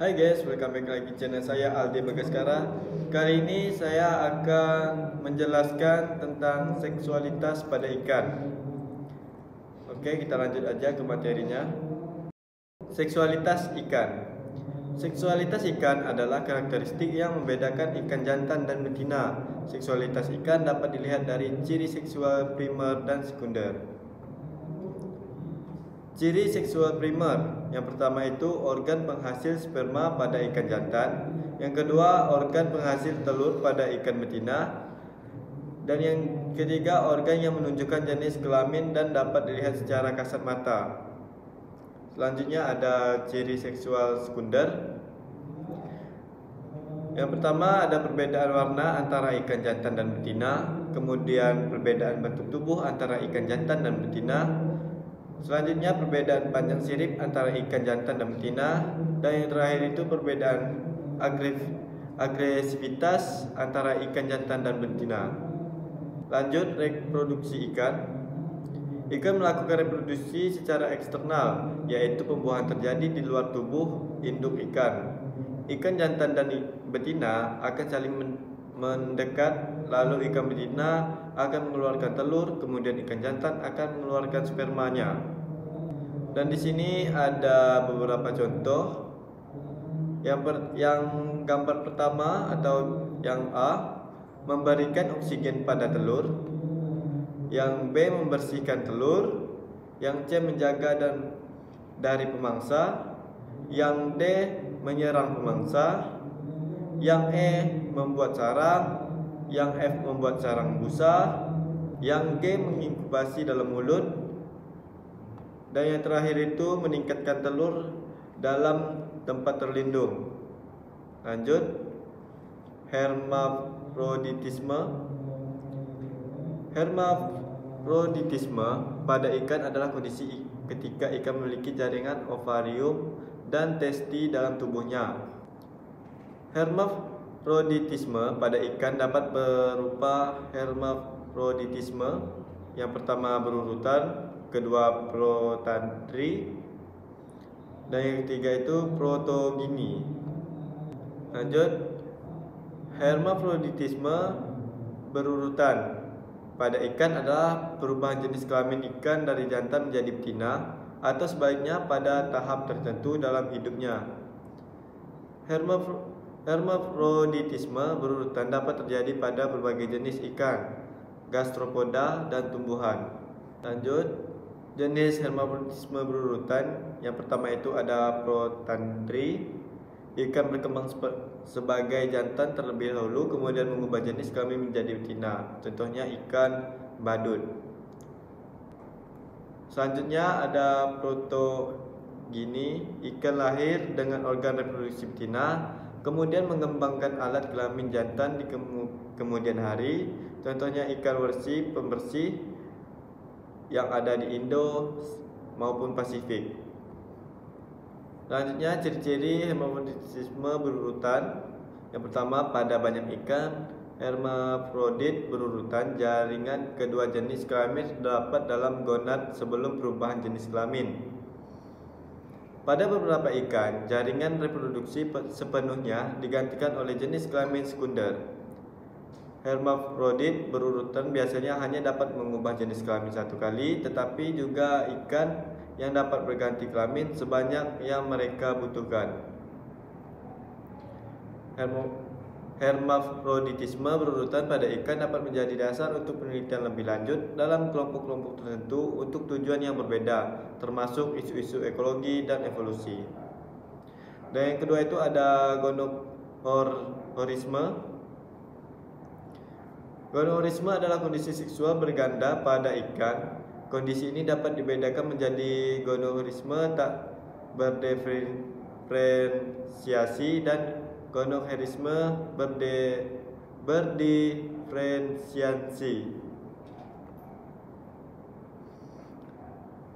Hai guys, welcome back lagi channel saya Aldi Bagaskara. Kali ini saya akan menjelaskan tentang seksualitas pada ikan. Oke, kita lanjut aja ke materinya. Seksualitas ikan. Seksualitas ikan adalah karakteristik yang membedakan ikan jantan dan betina. Seksualitas ikan dapat dilihat dari ciri seksual primer dan sekunder. Ciri seksual primer, yang pertama itu organ penghasil sperma pada ikan jantan, yang kedua organ penghasil telur pada ikan betina, dan yang ketiga organ yang menunjukkan jenis kelamin dan dapat dilihat secara kasat mata. Selanjutnya ada ciri seksual sekunder. Yang pertama ada perbedaan warna antara ikan jantan dan betina, kemudian perbedaan bentuk tubuh antara ikan jantan dan betina. Selanjutnya perbedaan panjang sirip antara ikan jantan dan betina, dan yang terakhir itu perbedaan agresivitas antara ikan jantan dan betina. Lanjut, reproduksi ikan. Ikan melakukan reproduksi secara eksternal, yaitu pembuahan terjadi di luar tubuh induk ikan. Ikan jantan dan betina akan saling mendekat, lalu ikan betina akan mengeluarkan telur, kemudian ikan jantan akan mengeluarkan spermanya. Dan di sini ada beberapa contoh. Yang gambar pertama atau yang A, memberikan oksigen pada telur. Yang B, membersihkan telur. Yang C, menjaga dari pemangsa. Yang D, menyerang pemangsa. Yang E, membuat sarang. Yang F, membuat sarang busa. Yang G, menginkubasi dalam mulut. Dan yang terakhir itu meningkatkan telur dalam tempat terlindung. Lanjut, hermafroditisme. Hermafroditisme pada ikan adalah kondisi ketika ikan memiliki jaringan ovarium dan testi dalam tubuhnya. Hermafroditisme pada ikan dapat berupa hermafroditisme yang pertama berurutan, kedua protandri, dan yang ketiga itu protogini. Lanjut, hermafroditisme berurutan pada ikan adalah perubahan jenis kelamin ikan dari jantan menjadi betina atau sebaliknya pada tahap tertentu dalam hidupnya. Hermafroditisme berurutan dapat terjadi pada berbagai jenis ikan, gastropoda, dan tumbuhan. Lanjut, jenis hermafroditisme berurutan. Yang pertama itu ada protandri. Ikan berkembang sebagai jantan terlebih dahulu, kemudian mengubah jenis kelamin menjadi betina. Contohnya ikan badut. Selanjutnya ada protogini. Ikan lahir dengan organ reproduksi betina, kemudian mengembangkan alat kelamin jantan di kemudian hari. Contohnya ikan wersi pembersih yang ada di Indo maupun Pasifik. Selanjutnya ciri-ciri hermafroditisme berurutan. Yang pertama, pada banyak ikan hermafrodit berurutan, jaringan kedua jenis kelamin terdapat dalam gonad sebelum perubahan jenis kelamin. Pada beberapa ikan, jaringan reproduksi sepenuhnya digantikan oleh jenis kelamin sekunder. Hermafrodit berurutan biasanya hanya dapat mengubah jenis kelamin satu kali, tetapi juga ikan yang dapat berganti kelamin sebanyak yang mereka butuhkan. Hermafroditisme berurutan pada ikan dapat menjadi dasar untuk penelitian lebih lanjut dalam kelompok-kelompok tertentu untuk tujuan yang berbeda, termasuk isu-isu ekologi dan evolusi. Dan yang kedua itu ada gonohorisme. Gonohorisme adalah kondisi seksual berganda pada ikan. Kondisi ini dapat dibedakan menjadi gonohorisme tak berdiferensiasi dan gonohorisme berdiferensiasi.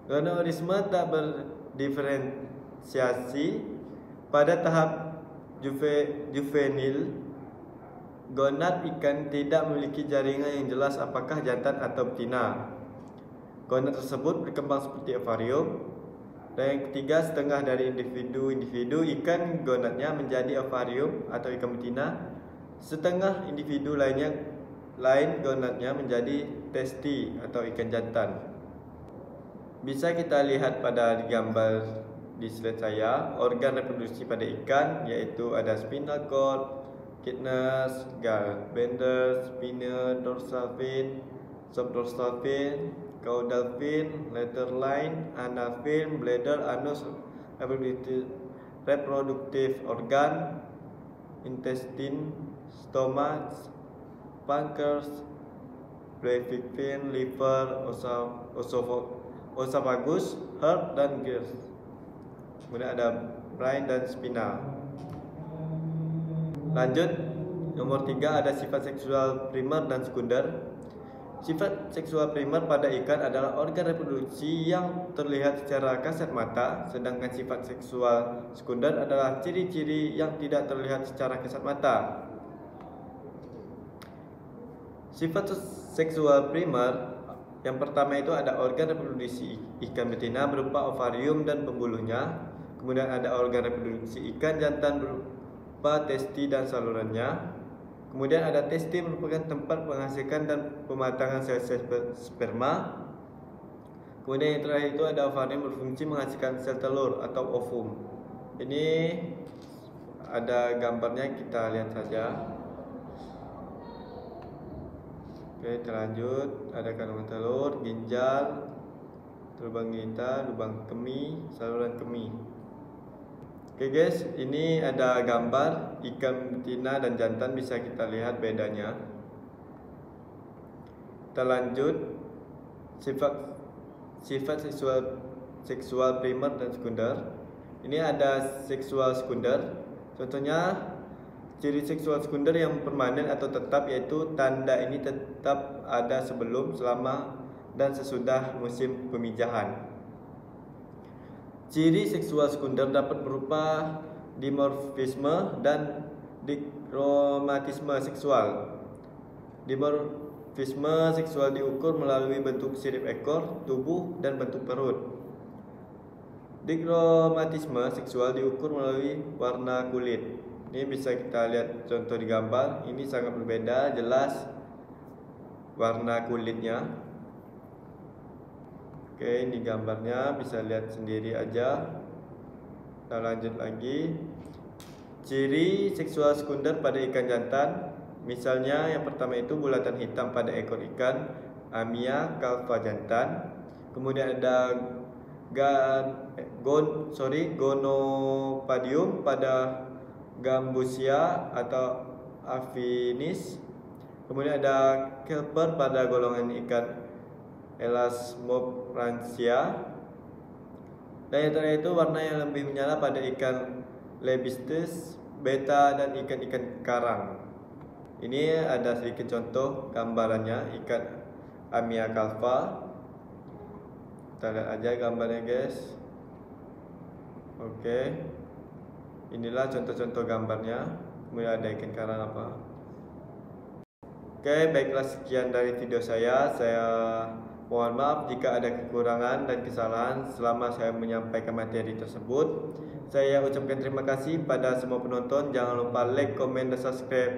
Gonohorisme tak berdiferensiasi pada tahap juvenil. Gonad ikan tidak memiliki jaringan yang jelas apakah jantan atau betina. Gonad tersebut berkembang seperti ovarium. Dan yang ketiga, setengah dari individu ikan gonadnya menjadi ovarium atau ikan betina. Setengah individu lain gonadnya menjadi testi atau ikan jantan. Bisa kita lihat pada gambar di slide saya, organ reproduksi pada ikan yaitu ada spinal cord, kidneys, gallbladder, spine, dorsal fin, subdorsal fin, caudal fin, lateral line, anal fin, bladder, anus, reproductive organ, intestine, stomach, pancreas, pelvic fin, liver, esophagus, heart, dan gills. Kemudian ada brain dan spina. Lanjut, nomor 3 ada sifat seksual primer dan sekunder. Sifat seksual primer pada ikan adalah organ reproduksi yang terlihat secara kasat mata, sedangkan sifat seksual sekunder adalah ciri-ciri yang tidak terlihat secara kasat mata. Sifat seksual primer yang pertama itu ada organ reproduksi ikan betina berupa ovarium dan pembuluhnya. Kemudian ada organ reproduksi ikan jantan berupa testi dan salurannya. Kemudian ada testi merupakan tempat menghasilkan dan pematangan sel-sel sperma. Kemudian yang terakhir itu ada ovarium berfungsi menghasilkan sel telur atau ovum. Ini ada gambarnya, kita lihat saja. Oke, terlanjut. Ada kandungan telur, ginjal, lubang genital, lubang kemih, saluran kemih. Oke guys, ini ada gambar ikan betina dan jantan, bisa kita lihat bedanya. Kita lanjut, sifat seksual primer dan sekunder. Ini ada seksual sekunder. Contohnya ciri seksual sekunder yang permanen atau tetap, yaitu tanda ini tetap ada sebelum, selama, dan sesudah musim pemijahan. Ciri seksual sekunder dapat berupa dimorfisme dan dikromatisme seksual. Dimorfisme seksual diukur melalui bentuk sirip ekor, tubuh, dan bentuk perut. Dikromatisme seksual diukur melalui warna kulit. Ini bisa kita lihat contoh di gambar. Ini sangat berbeda, jelas warna kulitnya. Oke, ini gambarnya, bisa lihat sendiri aja. Kita lanjut lagi. Ciri seksual sekunder pada ikan jantan, misalnya yang pertama itu bulatan hitam pada ekor ikan Amia calva jantan. Kemudian ada gonopadium pada Gambusia atau Afinis. Kemudian ada kelper pada golongan ikan Elasmopransia. Dan yang terakhir itu warna yang lebih menyala pada ikan Lebistes, beta, dan ikan-ikan karang. Ini ada sedikit contoh gambarannya ikan Amia calva. Kita lihat aja gambarnya guys. Oke, inilah contoh-contoh gambarnya. Kemudian ada ikan karang apa. Oke, baiklah, sekian dari video saya. Saya mohon maaf jika ada kekurangan dan kesalahan selama saya menyampaikan materi tersebut. Saya ucapkan terima kasih pada semua penonton. Jangan lupa like, komen, dan subscribe.